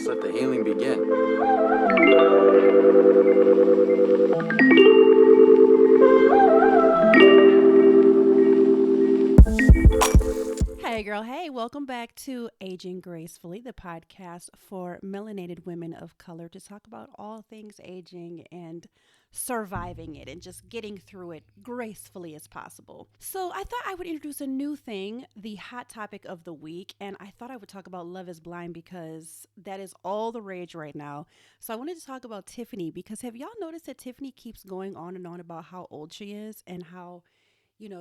let the healing begin. Hey girl, hey, welcome back to Aging Gracefully, the podcast for melanated women of color to talk about all things aging and surviving it and just getting through it gracefully as possible. So I thought I would introduce a new thing, the hot topic of the week, and I thought I would talk about Love is Blind because that is all the rage right now. So I wanted to talk about Tiffany because have y'all noticed that Tiffany keeps going on and on about how old she is and how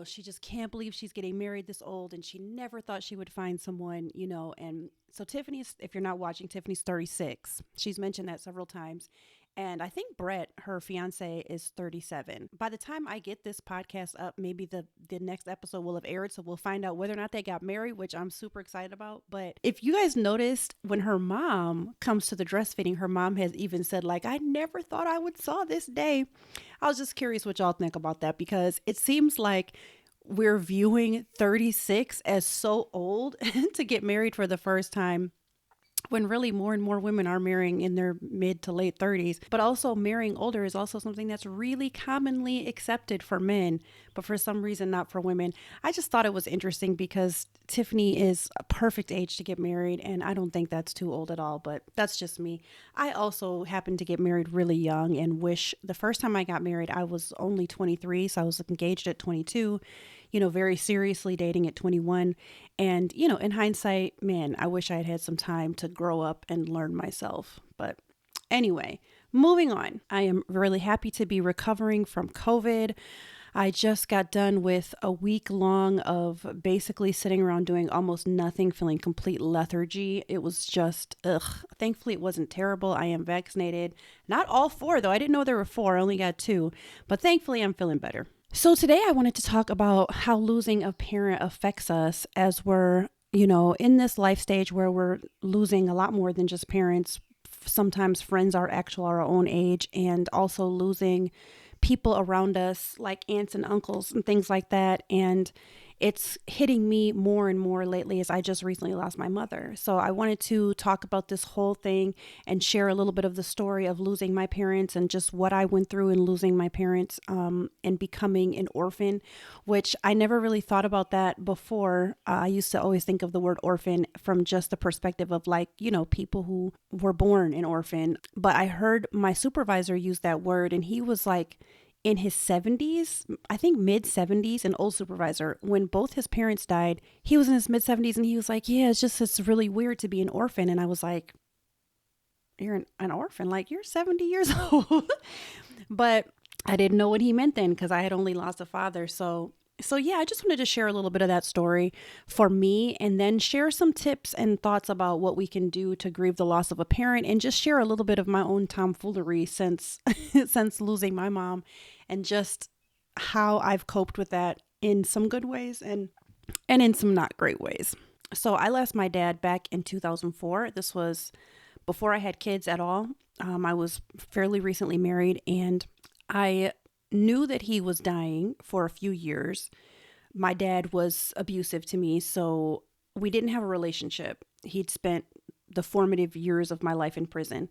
she just can't believe she's getting married this old and she never thought she would find someone, and so Tiffany's, if you're not watching, Tiffany's 36. She's mentioned that several times. And I think Brett, her fiance, is 37. By the time I get this podcast up, maybe the next episode will have aired. So we'll find out whether or not they got married, which I'm super excited about. But if you guys noticed, when her mom comes to the dress fitting, her mom has even said, like, I never thought I would saw this day. I was just curious what y'all think about that, because it seems like we're viewing 36 as so old to get married for the first time, when really more and more women are marrying in their mid to late 30s. But also marrying older is also something that's really commonly accepted for men, but for some reason not for women. I just thought it was interesting because Tiffany is a perfect age to get married, and I don't think that's too old at all, but that's just me. I also happened to get married really young and wish the first time I got married, I was only 23, so I was engaged at 22, very seriously dating at 21. And, in hindsight, man, I wish I had had some time to grow up and learn myself. But anyway, moving on. I am really happy to be recovering from COVID. I just got done with a week long of basically sitting around doing almost nothing, feeling complete lethargy. It was just, Thankfully, it wasn't terrible. I am vaccinated. Not all 4, though. I didn't know there were 4. I only got 2. But thankfully, I'm feeling better. So today I wanted to talk about how losing a parent affects us as we're, in this life stage where we're losing a lot more than just parents. Sometimes friends are our own age, and also losing people around us like aunts and uncles and things like that. And it's hitting me more and more lately as I just recently lost my mother. So I wanted to talk about this whole thing and share a little bit of the story of losing my parents and just what I went through in losing my parents and becoming an orphan, which I never really thought about that before. I used to always think of the word orphan from just the perspective of people who were born an orphan. But I heard my supervisor use that word, and he was like, in his 70s, I think mid 70s, an old supervisor, when both his parents died, he was in his mid 70s and he was like, yeah, it's really weird to be an orphan. And I was like, you're an orphan? Like, you're 70 years old. But I didn't know what he meant then because I had only lost a father. So yeah, I just wanted to share a little bit of that story for me, and then share some tips and thoughts about what we can do to grieve the loss of a parent, and just share a little bit of my own tomfoolery since losing my mom, and just how I've coped with that in some good ways and in some not great ways. So I lost my dad back in 2004. This was before I had kids at all. I was fairly recently married, and I knew that he was dying for a few years. My dad was abusive to me, so we didn't have a relationship. He'd spent the formative years of my life in prison.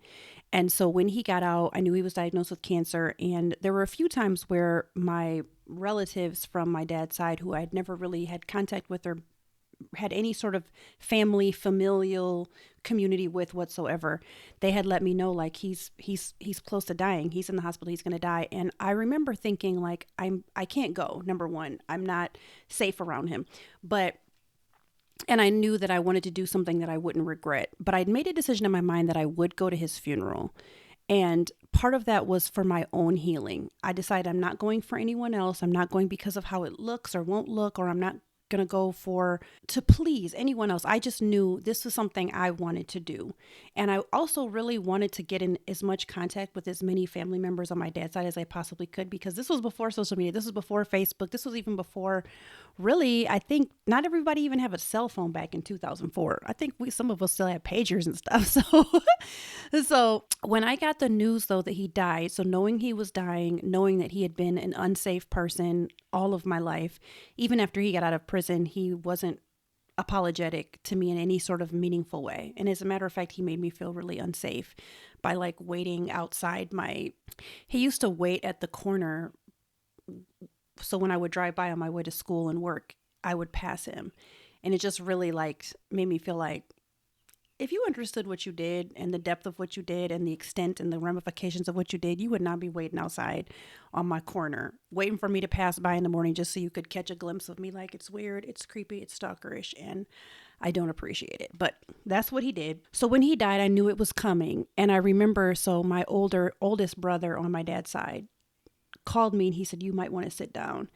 And so when he got out, I knew he was diagnosed with cancer. And there were a few times where my relatives from my dad's side, who I'd never really had contact with or had any sort of family, familial community with whatsoever, they had let me know, like, he's close to dying. He's in the hospital. He's going to die. And I remember thinking, like, I can't go. Number one, I'm not safe around him. And I knew that I wanted to do something that I wouldn't regret. But I'd made a decision in my mind that I would go to his funeral. And part of that was for my own healing. I decided I'm not going for anyone else. I'm not going because of how it looks or won't look, or I'm not going to go to please anyone else. I just knew this was something I wanted to do. And I also really wanted to get in as much contact with as many family members on my dad's side as I possibly could, because this was before social media. This was before Facebook. This was even before, really, I think not everybody even have a cell phone back in 2004. I think some of us still had pagers and stuff. So when I got the news, though, that he died, so knowing he was dying, knowing that he had been an unsafe person all of my life, even after he got out of prison, he wasn't apologetic to me in any sort of meaningful way. And as a matter of fact, he made me feel really unsafe by like waiting outside he used to wait at the corner. So when I would drive by on my way to school and work, I would pass him. And it just really like made me feel like, if you understood what you did and the depth of what you did and the extent and the ramifications of what you did, you would not be waiting outside on my corner, waiting for me to pass by in the morning just so you could catch a glimpse of me. Like, it's weird, it's creepy, it's stalkerish, and I don't appreciate it. But that's what he did. So when he died, I knew it was coming. And I remember, so my oldest brother on my dad's side called me and he said, you might want to sit down.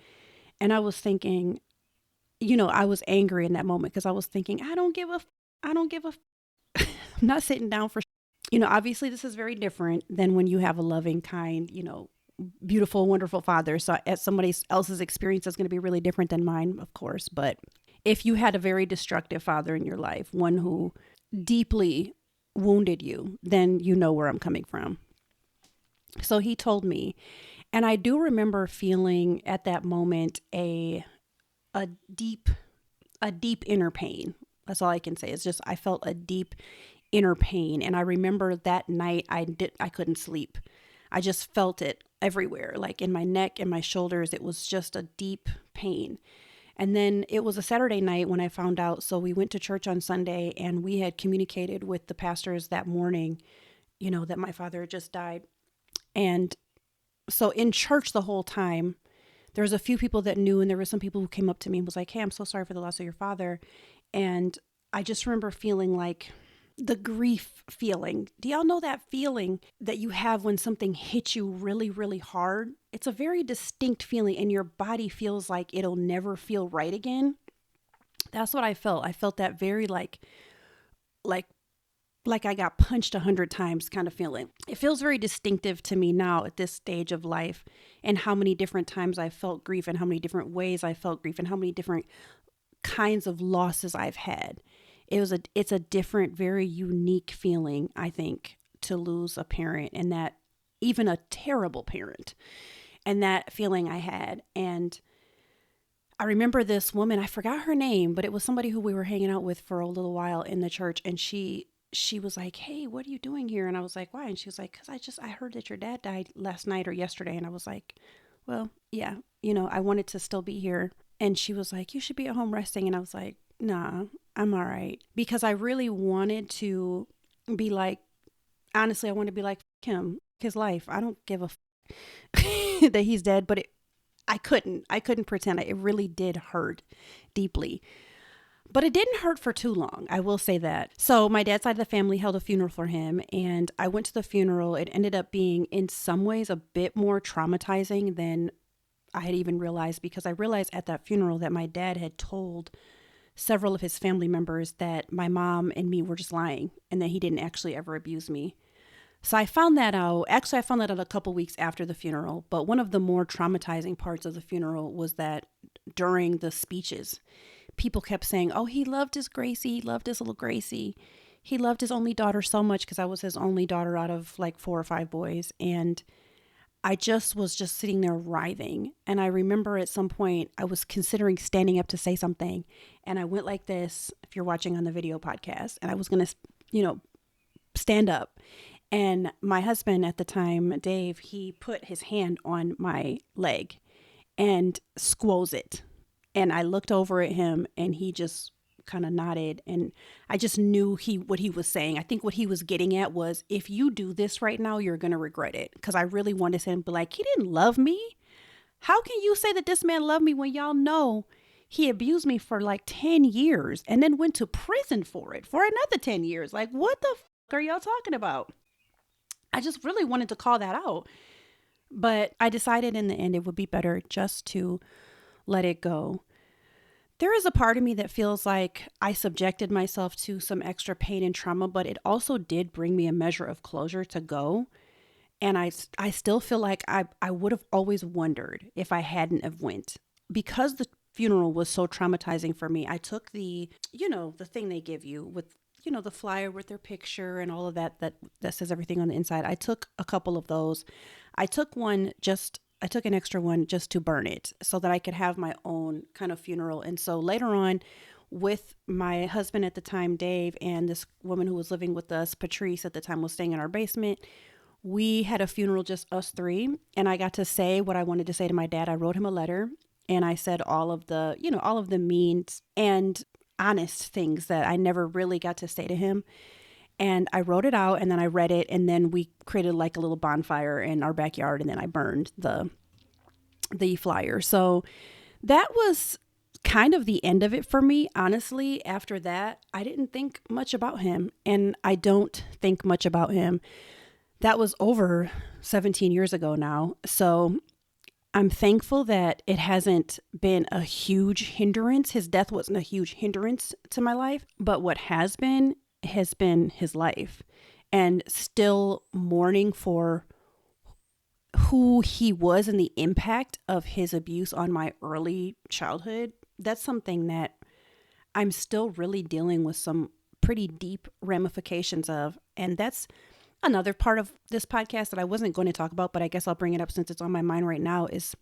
And I was thinking, I was angry in that moment because I was thinking, I don't give a I'm not sitting down for, obviously this is very different than when you have a loving, kind, beautiful, wonderful father. So as somebody else's experience is going to be really different than mine, of course. But if you had a very destructive father in your life, one who deeply wounded you, then you know where I'm coming from. So he told me, and I do remember feeling at that moment a deep inner pain. That's all I can say. It's just, I felt a deep inner pain. And I remember that night I couldn't sleep. I just felt it everywhere, like in my neck and my shoulders. It was just a deep pain. And then it was a Saturday night when I found out. So we went to church on Sunday and we had communicated with the pastors that morning, that my father had just died. And so in church the whole time, there was a few people that knew, and there were some people who came up to me and was like, hey, I'm so sorry for the loss of your father. And I just remember feeling like the grief feeling. Do y'all know that feeling that you have when something hits you really, really hard? It's a very distinct feeling and your body feels like it'll never feel right again. That's what I felt. I felt that very like I got punched 100 times kind of feeling. It feels very distinctive to me now at this stage of life, and how many different times I felt grief and how many different ways I felt grief and how many different kinds of losses I've had. It's a different, very unique feeling, I think, to lose a parent, and that even a terrible parent, and that feeling I had. And I remember this woman, I forgot her name, but it was somebody who we were hanging out with for a little while in the church. And she was like, hey, what are you doing here? And I was like, why? And she was like, because I heard that your dad died last night or yesterday. And I was like, well, yeah, I wanted to still be here. And she was like, you should be at home resting. And I was like, nah, I'm all right. Because I really wanted to be like, honestly, I want to be like him, his life. I don't give a that he's dead, but I couldn't pretend. It really did hurt deeply. But it didn't hurt for too long, I will say that. So my dad's side of the family held a funeral for him, and I went to the funeral. It ended up being, in some ways, a bit more traumatizing than I had even realized, because I realized at that funeral that my dad had told several of his family members that my mom and me were just lying and that he didn't actually ever abuse me. So I found that out. Actually, I found that out a couple weeks after the funeral. But one of the more traumatizing parts of the funeral was that during the speeches, people kept saying, oh, he loved his Gracie. He loved his little Gracie. He loved his only daughter so much, because I was his only daughter out of like 4 or 5 boys. And I was just sitting there writhing. And I remember at some point I was considering standing up to say something. And I went like this, if you're watching on the video podcast, and I was going to, stand up. And my husband at the time, Dave, he put his hand on my leg and squoze it. And I looked over at him and he just kind of nodded. And I just knew what he was saying. I think what he was getting at was, if you do this right now, you're going to regret it. Because I really wanted to say, but like, he didn't love me. How can you say that this man loved me when y'all know he abused me for like 10 years and then went to prison for it for another 10 years? Like, what the are y'all talking about? I just really wanted to call that out. But I decided in the end it would be better just to let it go. There is a part of me that feels like I subjected myself to some extra pain and trauma, but it also did bring me a measure of closure to go. And I still feel like I would have always wondered if I hadn't have went. Because the funeral was so traumatizing for me, I took the thing they give you with, the flyer with their picture and all of that says everything on the inside. I took a couple of those. I took an extra one just to burn it so that I could have my own kind of funeral. And so later on, with my husband at the time, Dave, and this woman who was living with us, Patrice, at the time was staying in our basement. We had a funeral, just us three, and I got to say what I wanted to say to my dad. I wrote him a letter, and I said all of the, all of the mean and honest things that I never really got to say to him. And I wrote it out, and then I read it, and then we created like a little bonfire in our backyard, and then I burned the flyer. So that was kind of the end of it for me. Honestly, after that, I didn't think much about him, and I don't think much about him. That was over 17 years ago now. So I'm thankful that it hasn't been a huge hindrance. His death wasn't a huge hindrance to my life, but what has been his life, and still mourning for who he was and the impact of his abuse on my early childhood. That's something that I'm still really dealing with some pretty deep ramifications of. And that's another part of this podcast that I wasn't going to talk about, but I guess I'll bring it up since it's on my mind right now, is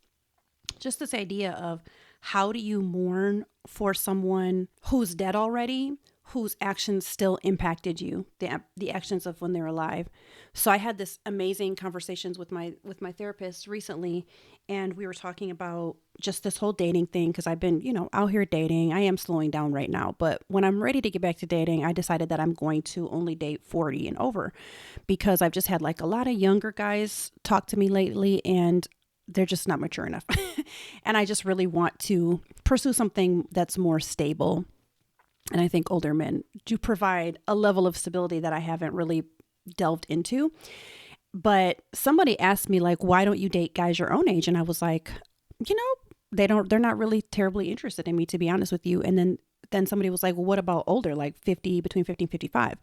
just this idea of how do you mourn for someone who's dead already, whose actions still impacted you, the actions of when they're alive. So I had this amazing conversations with my therapist recently, and we were talking about just this whole dating thing, because I've been, out here dating. I am slowing down right now, but when I'm ready to get back to dating, I decided that I'm going to only date 40 and over, because I've just had like a lot of younger guys talk to me lately, and they're just not mature enough. And I just really want to pursue something that's more stable. And I think older men do provide a level of stability that I haven't really delved into. But somebody asked me, like, why don't you date guys your own age? And I was like, they're not really terribly interested in me, to be honest with you. And then somebody was like, well, what about older, like between 50 and 55?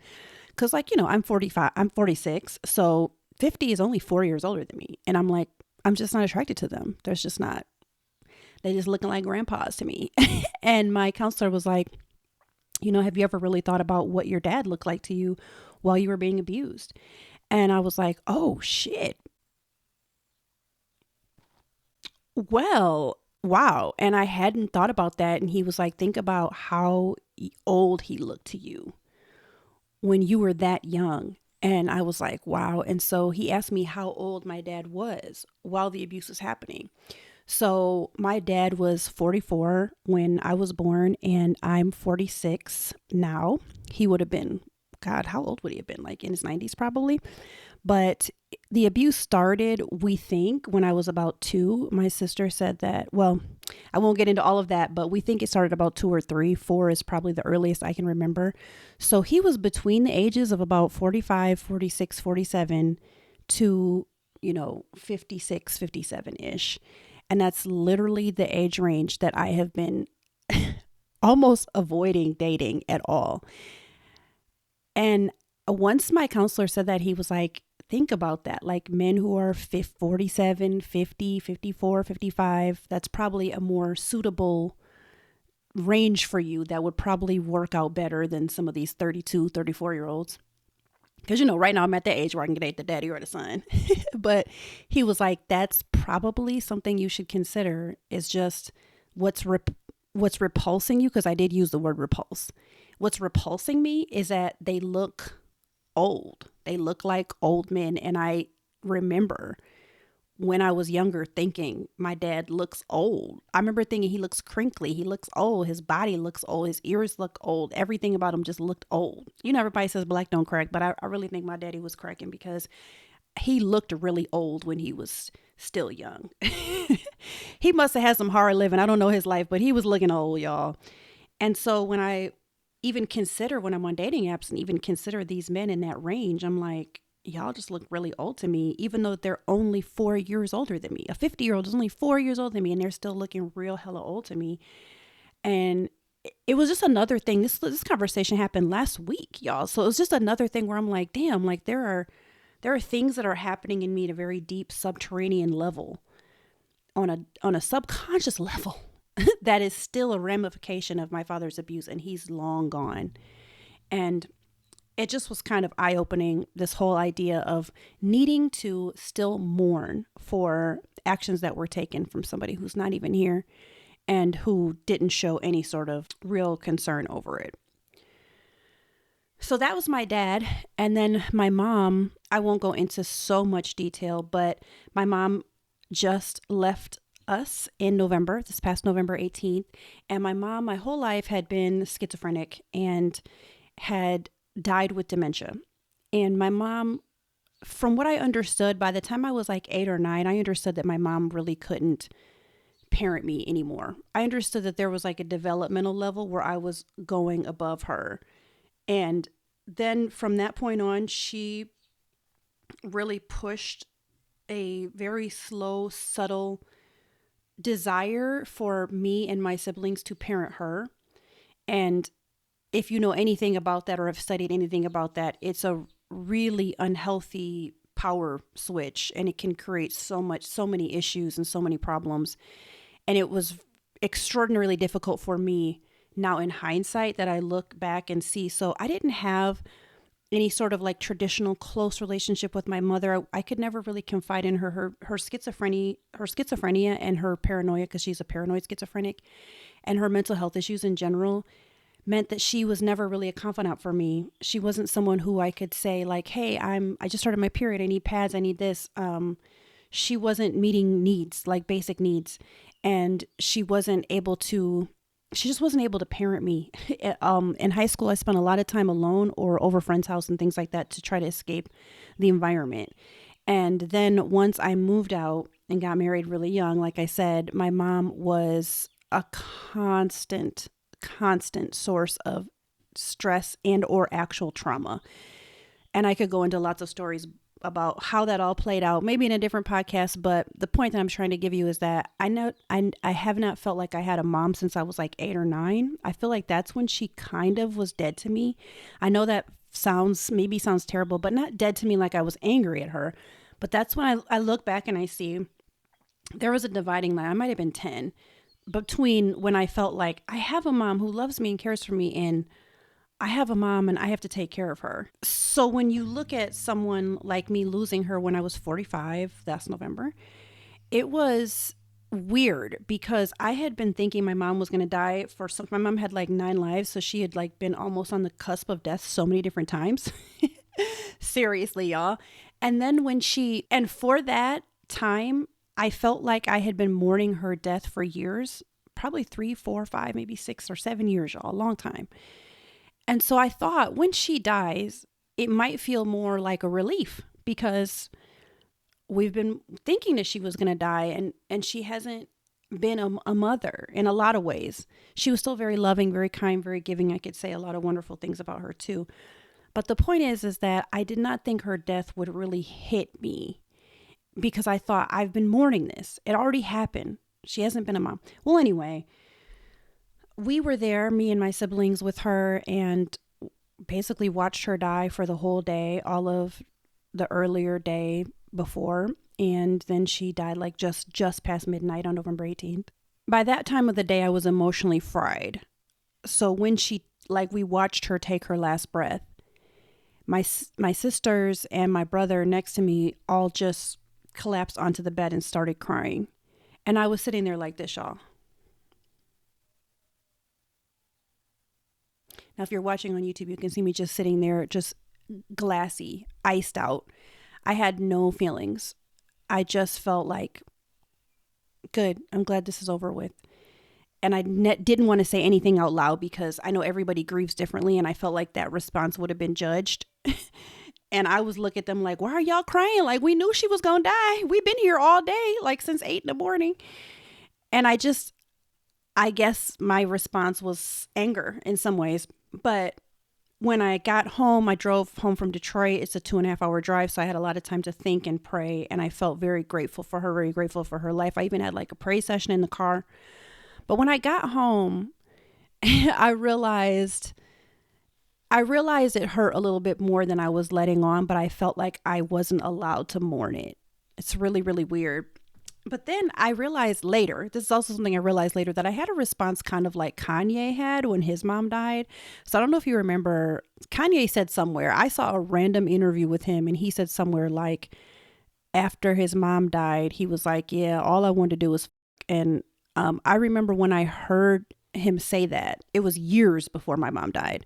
Because I'm 45, I'm 46. So 50 is only 4 years older than me. And I'm like, I'm just not attracted to them. They're just looking like grandpas to me. And my counselor was like, have you ever really thought about what your dad looked like to you while you were being abused? And I was like, oh, shit. Well, wow. And I hadn't thought about that. And he was like, think about how old he looked to you when you were that young. And I was like, wow. And so he asked me how old my dad was while the abuse was happening. So my dad was 44 when I was born, and I'm 46 now. He would have been, God, how old would he have been? Like in his 90s probably. But the abuse started, we think, when I was about 2. My sister said that, well, I won't get into all of that, but we think it started about 2 or 3. 4 is probably the earliest I can remember. So he was between the ages of about 45, 46, 47 to, 56, 57-ish. And that's literally the age range that I have been almost avoiding dating at all. And once my counselor said that, he was like, think about that. Like men who are 47, 50, 54, 55, that's probably a more suitable range for you that would probably work out better than some of these 32, 34-year-olds. Because, right now I'm at the age where I can date the daddy or the son. But he was like, that's probably something you should consider, is just what's repulsing you. Because I did use the word repulse. What's repulsing me is that they look old. They look like old men. And I remember when I was younger thinking my dad looks old. I remember thinking he looks crinkly. He looks old. His body looks old. His ears look old. Everything about him just looked old. Everybody says black don't crack, but I really think my daddy was cracking because he looked really old when he was still young. He must have had some hard living. I don't know his life, but he was looking old, y'all. And so when I even consider, when I'm on dating apps and even consider these men in that range, I'm like, y'all just look really old to me, even though they're only 4 years older than me. A 50-year-old is only 4 years older than me, and they're still looking real hella old to me. And it was just another thing. This conversation happened last week, y'all. So it was just another thing where I'm like, damn, like there are things that are happening in me at a very deep subterranean level, on a subconscious level, that is still a ramification of my father's abuse, and he's long gone. And it just was kind of eye-opening, this whole idea of needing to still mourn for actions that were taken from somebody who's not even here. and who didn't show any sort of real concern over it. So that was my dad. And then my mom, I won't go into so much detail, but my mom just left us in November, this past November 18th. And my mom, my whole life, had been schizophrenic and had died with dementia. And my mom, from what I understood, by the time I was like 8 or 9, I understood that my mom really couldn't parent me anymore. I understood that there was like a developmental level where I was going above her. And then from that point on, she really pushed a very slow, subtle desire for me and my siblings to parent her. And if you know anything about that or have studied anything about that, it's a really unhealthy power switch, and it can create so many issues and so many problems. And it was extraordinarily difficult for me now in hindsight that I look back and see. So I didn't have any sort of like traditional close relationship with my mother. I could never really confide in her schizophrenia and her paranoia, because she's a paranoid schizophrenic, and her mental health issues in general meant that she was never really a confidant for me. She wasn't someone who I could say like, hey, I just started my period. I need pads. I need this. She wasn't meeting needs, like basic needs. And she just wasn't able to parent me. In high school, I spent a lot of time alone or over friends' house and things like that to try to escape the environment. And then once I moved out and got married really young, like I said, my mom was a constant source of stress and or actual trauma. And I could go into lots of stories about how that all played out, maybe in a different podcast. But the point that I'm trying to give you is that I have not felt like I had a mom since I was like 8 or 9. I feel like that's when she kind of was dead to me. I know that sounds terrible, but not dead to me like I was angry at her. But that's when I look back and I see there was a dividing line. I might have been 10 between when I felt like I have a mom who loves me and cares for me, and I have a mom and I have to take care of her. So when you look at someone like me losing her when I was 45 last November, it was weird because I had been thinking my mom was going to die my mom had like 9 lives. So she had like been almost on the cusp of death so many different times. Seriously, y'all. And then and for that time, I felt like I had been mourning her death for years, probably 3, 4, 5, maybe 6 or 7 years, y'all, a long time. And so I thought when she dies, it might feel more like a relief because we've been thinking that she was going to die, and she hasn't been a mother in a lot of ways. She was still very loving, very kind, very giving. I could say a lot of wonderful things about her too. But the point is that I did not think her death would really hit me because I thought I've been mourning this. It already happened. She hasn't been a mom. Well, anyway, we were there, me and my siblings, with her, and basically watched her die for the whole day, all of the earlier day before. And then she died like just past midnight on November 18th. By that time of the day, I was emotionally fried. So when we watched her take her last breath, my sisters and my brother next to me all just collapsed onto the bed and started crying. And I was sitting there like this, y'all. Now, if you're watching on YouTube, you can see me just sitting there, just glassy, iced out. I had no feelings. I just felt like, good, I'm glad this is over with. And I didn't want to say anything out loud because I know everybody grieves differently, and I felt like that response would have been judged. And I was looking at them like, why are y'all crying? Like, we knew she was going to die. We've been here all day, like since 8 a.m. And I guess my response was anger in some ways. But when I got home, I drove home from Detroit. It's a 2.5-hour drive. So I had a lot of time to think and pray. And I felt very grateful for her, very grateful for her life. I even had like a praise session in the car. But when I got home, I realized it hurt a little bit more than I was letting on, but I felt like I wasn't allowed to mourn it. It's really, really weird. But then I realized later, this is also something I realized later, that I had a response kind of like Kanye had when his mom died. So I don't know if you remember, Kanye said somewhere, I saw a random interview with him, and he said somewhere like after his mom died, he was like, yeah, all I wanted to do was and I remember when I heard him say that, it was years before my mom died.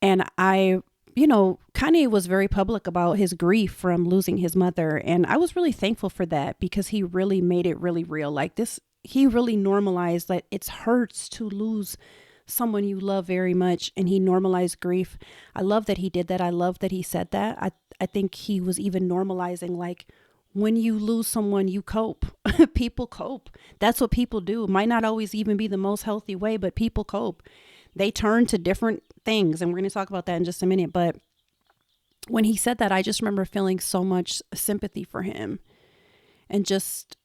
And Kanye was very public about his grief from losing his mother. And I was really thankful for that because he really made it really real. Like this, he really normalized that it hurts to lose someone you love very much. And he normalized grief. I love that he did that. I love that he said that. I think he was even normalizing, like, when you lose someone, you cope. People cope. That's what people do. It might not always even be the most healthy way, but people cope. They turn to different things. And we're going to talk about that in just a minute. But when he said that, I just remember feeling so much sympathy for him and just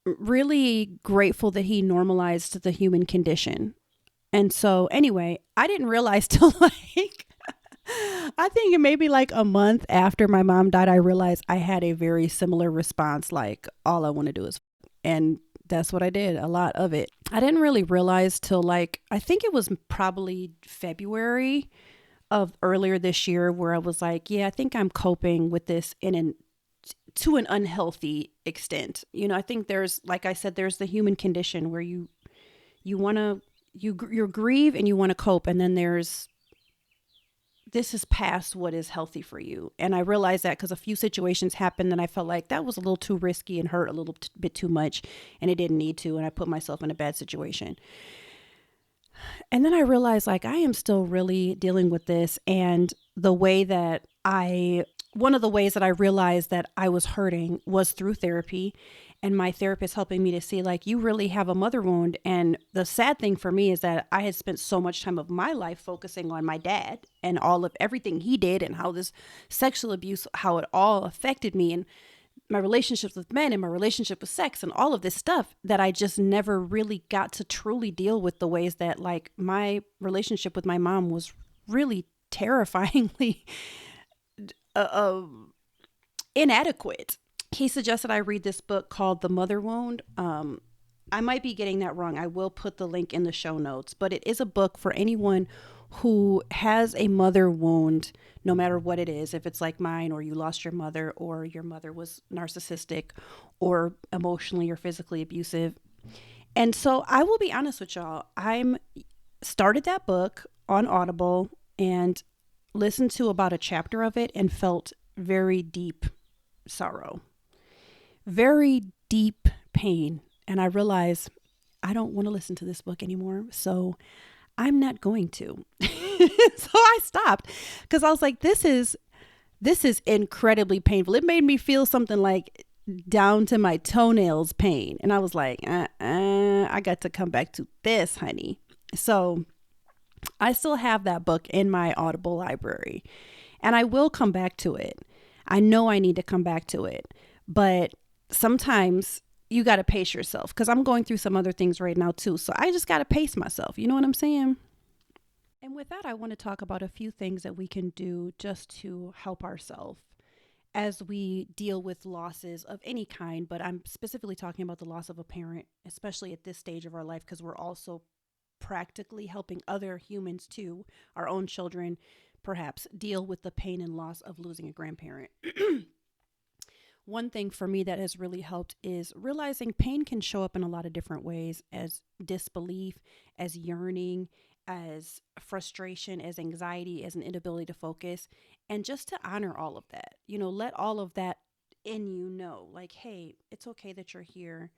really grateful that he normalized the human condition. And so anyway, I didn't realize till I think it may be like a month after my mom died, I realized I had a very similar response. Like, all I want to do is, and that's what I did, a lot of it. I didn't really realize till I think it was probably February of earlier this year where I was like, yeah, I think I'm coping with this to an unhealthy extent. I think there's, like I said, there's the human condition where you grieve and you want to cope. And then this is past what is healthy for you. And I realized that because a few situations happened and I felt like that was a little too risky and hurt a little bit too much and it didn't need to. And I put myself in a bad situation. And then I realized, like, I am still really dealing with this. And one of the ways that I realized that I was hurting was through therapy. And my therapist helping me to see, like, you really have a mother wound. And the sad thing for me is that I had spent so much time of my life focusing on my dad and all of everything he did and how this sexual abuse, how it all affected me and my relationships with men and my relationship with sex and all of this stuff, that I just never really got to truly deal with the ways that, like, my relationship with my mom was really terrifyingly inadequate. He suggested I read this book called The Mother Wound. I might be getting that wrong. I will put the link in the show notes, but it is a book for anyone who has a mother wound, no matter what it is. If it's like mine, or you lost your mother, or your mother was narcissistic or emotionally or physically abusive. And so I will be honest with y'all. I'm started that book on Audible and listened to about a chapter of it and felt very deep sorrow, very deep pain. And I realized I don't want to listen to this book anymore. So I'm not going to. So I stopped because I was like, this is incredibly painful. It made me feel something like down to my toenails pain. And I was like, I got to come back to this, honey. So I still have that book in my Audible library and I will come back to it. I know I need to come back to it, but sometimes you got to pace yourself because I'm going through some other things right now too. So I just got to pace myself. You know what I'm saying? And with that, I want to talk about a few things that we can do just to help ourselves as we deal with losses of any kind. But I'm specifically talking about the loss of a parent, especially at this stage of our life, because we're also practically helping other humans too, our own children, perhaps deal with the pain and loss of losing a grandparent. One thing for me that has really helped is realizing pain can show up in a lot of different ways, as disbelief, as yearning, as frustration, as anxiety, as an inability to focus, and just to honor all of that. Let all of that in you know, like, hey, it's okay that you're here.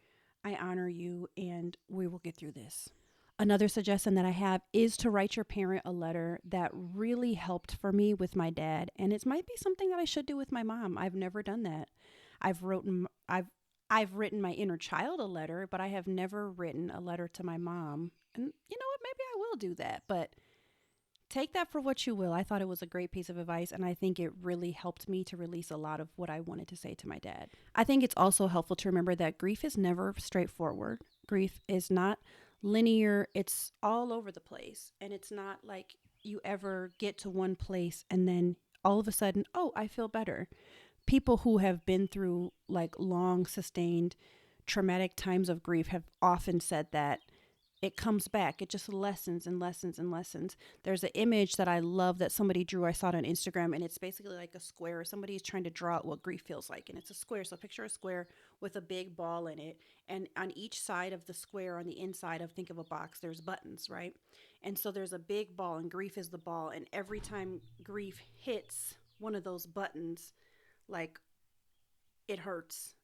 I honor you and we will get through this. Another suggestion that I have is to write your parent a letter. That really helped for me with my dad. And it might be something that I should do with my mom. I've never done that. I've written my inner child a letter, but I have never written a letter to my mom. And you know what? Maybe I will do that, but take that for what you will. I thought it was a great piece of advice, and I think it really helped me to release a lot of what I wanted to say to my dad. I think it's also helpful to remember that grief is never straightforward. Grief is not linear. It's all over the place, and it's not like you ever get to one place and then all of a sudden, oh, I feel better. People who have been through like long sustained traumatic times of grief have often said that it comes back. It just lessens and lessens and lessens. There's an image that I love that somebody drew. I saw it on Instagram, and it's basically like a square. Somebody's trying to draw out what grief feels like, and it's a square. So picture a square with a big ball in it, and on each side of the square, on the inside of, think of a box, there's buttons, right? And so there's a big ball, and grief is the ball, and every time grief hits one of those buttons, like, it hurts,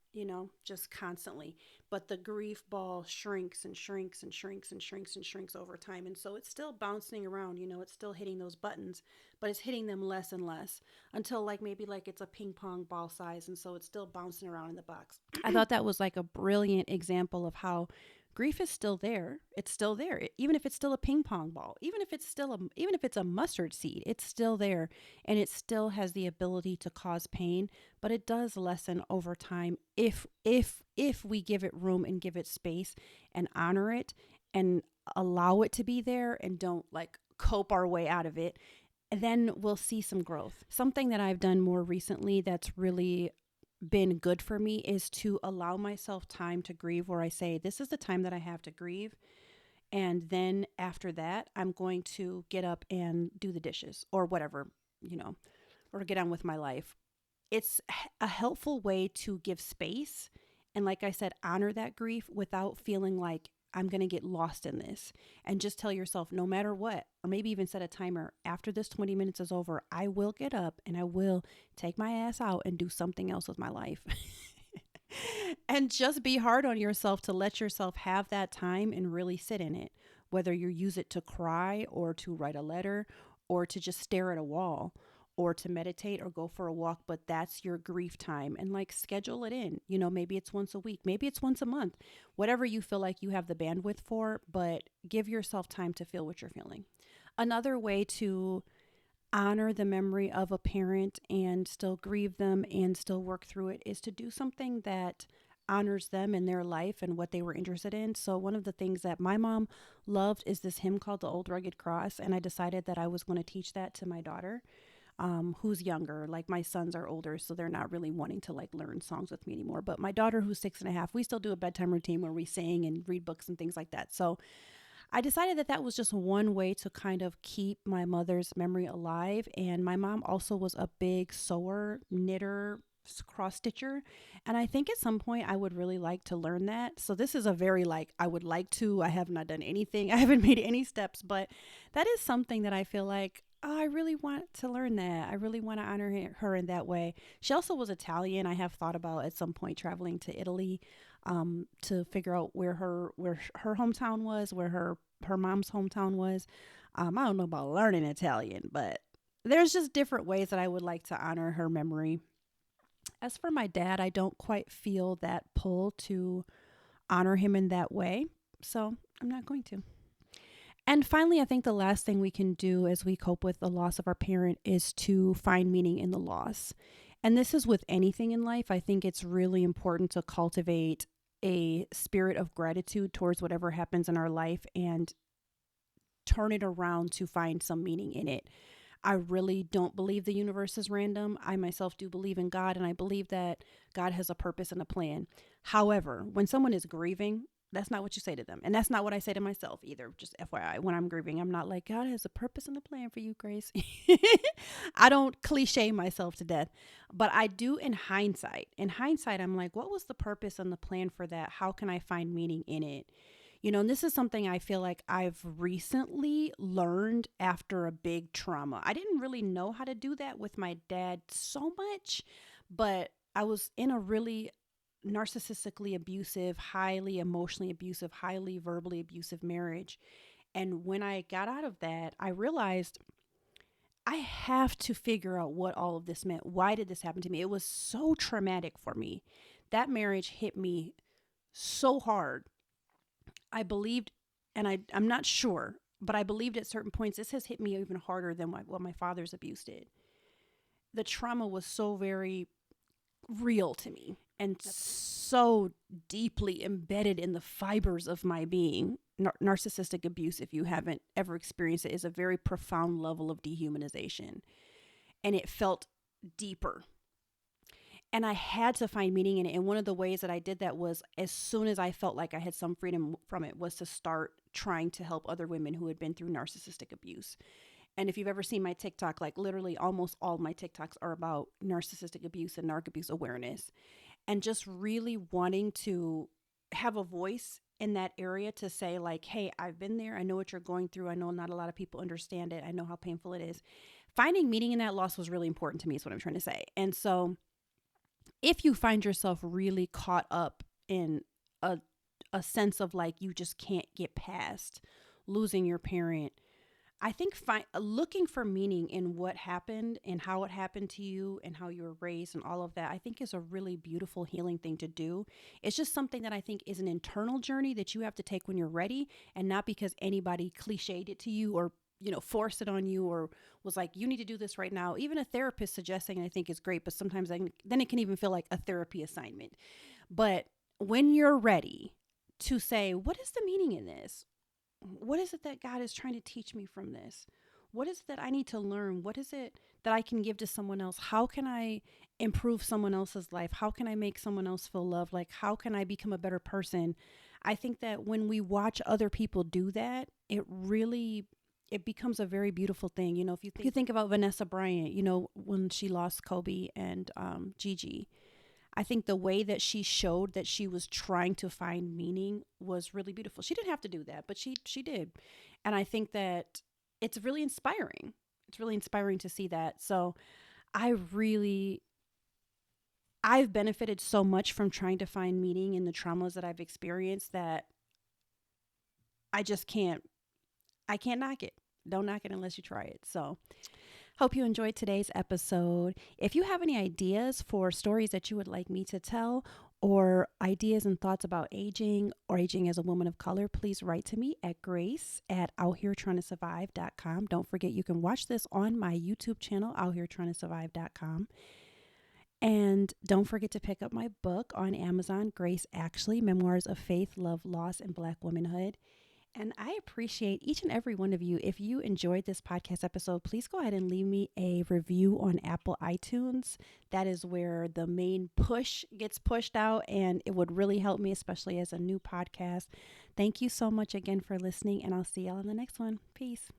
just constantly. But the grief ball shrinks and shrinks and shrinks and shrinks and shrinks over time. And so it's still bouncing around, it's still hitting those buttons, but it's hitting them less and less until like maybe like it's a ping pong ball size. And so it's still bouncing around in the box. I thought that was like a brilliant example of how grief is still there. It's still there. Even if it's still a ping pong ball, even if it's a mustard seed, it's still there, and it still has the ability to cause pain, but it does lessen over time if we give it room and give it space and honor it and allow it to be there and don't like cope our way out of it. Then we'll see some growth. Something that I've done more recently that's really been good for me is to allow myself time to grieve, where I say, this is the time that I have to grieve. And then after that, I'm going to get up and do the dishes or whatever, or get on with my life. It's a helpful way to give space. And like I said, honor that grief without feeling like I'm going to get lost in this, and just tell yourself, no matter what, or maybe even set a timer, after this 20 minutes is over, I will get up and I will take my ass out and do something else with my life. And just be hard on yourself to let yourself have that time and really sit in it, whether you use it to cry or to write a letter or to just stare at a wall or to meditate or go for a walk. But that's your grief time, and like schedule it in, maybe it's once a week, maybe it's once a month, whatever you feel like you have the bandwidth for, but give yourself time to feel what you're feeling. Another way to honor the memory of a parent and still grieve them and still work through it is to do something that honors them in their life and what they were interested in. So one of the things that my mom loved is this hymn called The Old Rugged Cross, and I decided that I was going to teach that to my daughter, who's younger. Like, my sons are older, so they're not really wanting to like learn songs with me anymore. But my daughter, who's 6.5, we still do a bedtime routine where we sing and read books and things like that. So I decided that that was just one way to kind of keep my mother's memory alive. And my mom also was a big sewer, knitter, cross stitcher. And I think at some point I would really like to learn that. So this is a very like, I would like to, I have not done anything. I haven't made any steps, but that is something that I feel like, oh, I really want to learn that. I really want to honor her in that way. She also was Italian. I have thought about at some point traveling to Italy to figure out where her hometown was, where her mom's hometown was. I don't know about learning Italian, but there's just different ways that I would like to honor her memory. As for my dad, I don't quite feel that pull to honor him in that way, so I'm not going to. And finally, I think the last thing we can do as we cope with the loss of our parent is to find meaning in the loss. And this is with anything in life. I think it's really important to cultivate a spirit of gratitude towards whatever happens in our life and turn it around to find some meaning in it. I really don't believe the universe is random. I myself do believe in God, and I believe that God has a purpose and a plan. However, when someone is grieving, that's not what you say to them. And that's not what I say to myself either. Just FYI, when I'm grieving, I'm not like, God has a purpose and a plan for you, Grace. I don't cliche myself to death, but I do in hindsight. In hindsight, I'm like, what was the purpose and the plan for that? How can I find meaning in it? And this is something I feel like I've recently learned after a big trauma. I didn't really know how to do that with my dad so much, but I was in a really narcissistically abusive, highly emotionally abusive, highly verbally abusive marriage. And when I got out of that, I realized I have to figure out what all of this meant. Why did this happen to me? It was so traumatic for me. That marriage hit me so hard. I believed, and I'm not sure, but I believed at certain points this has hit me even harder than what my father's abuse did. The trauma was so very real to me and so deeply embedded in the fibers of my being. Narcissistic abuse, if you haven't ever experienced it, is a very profound level of dehumanization, and it felt deeper. And I had to find meaning in it. And one of the ways that I did that was, as soon as I felt like I had some freedom from it, was to start trying to help other women who had been through narcissistic abuse. And if you've ever seen my TikTok, like literally almost all my TikToks are about narcissistic abuse and narc abuse awareness, and just really wanting to have a voice in that area to say like, hey, I've been there. I know what you're going through. I know not a lot of people understand it. I know how painful it is. Finding meaning in that loss was really important to me is what I'm trying to say. And so if you find yourself really caught up in a sense of like you just can't get past losing your parent, I think looking for meaning in what happened and how it happened to you and how you were raised and all of that, I think is a really beautiful healing thing to do. It's just something that I think is an internal journey that you have to take when you're ready, and not because anybody cliched it to you or, you know, forced it on you or was like, you need to do this right now. Even a therapist suggesting, I think, is great, but sometimes then it can even feel like a therapy assignment. But when you're ready to say, what is the meaning in this? What is it that God is trying to teach me from this? What is it that I need to learn? What is it that I can give to someone else? How can I improve someone else's life? How can I make someone else feel loved? Like, how can I become a better person? I think that when we watch other people do that, it becomes a very beautiful thing. You know, if you think about Vanessa Bryant, you know, when she lost Kobe and Gigi, I think the way that she showed that she was trying to find meaning was really beautiful. She didn't have to do that, but she did. And I think that it's really inspiring. It's really inspiring to see that. So I've benefited so much from trying to find meaning in the traumas that I've experienced that I can't knock it. Don't knock it unless you try it. So hope you enjoyed today's episode. If you have any ideas for stories that you would like me to tell, or ideas and thoughts about aging or aging as a woman of color, please write to me at grace@outheretryingtosurvive.com. Don't forget, you can watch this on my YouTube channel, outheretryingtosurvive.com. And don't forget to pick up my book on Amazon, Grace Actually, Memoirs of Faith, Love, Loss, and Black Womanhood. And I appreciate each and every one of you. If you enjoyed this podcast episode, please go ahead and leave me a review on Apple iTunes. That is where the main push gets pushed out, and it would really help me, especially as a new podcast. Thank you so much again for listening, and I'll see y'all in the next one. Peace.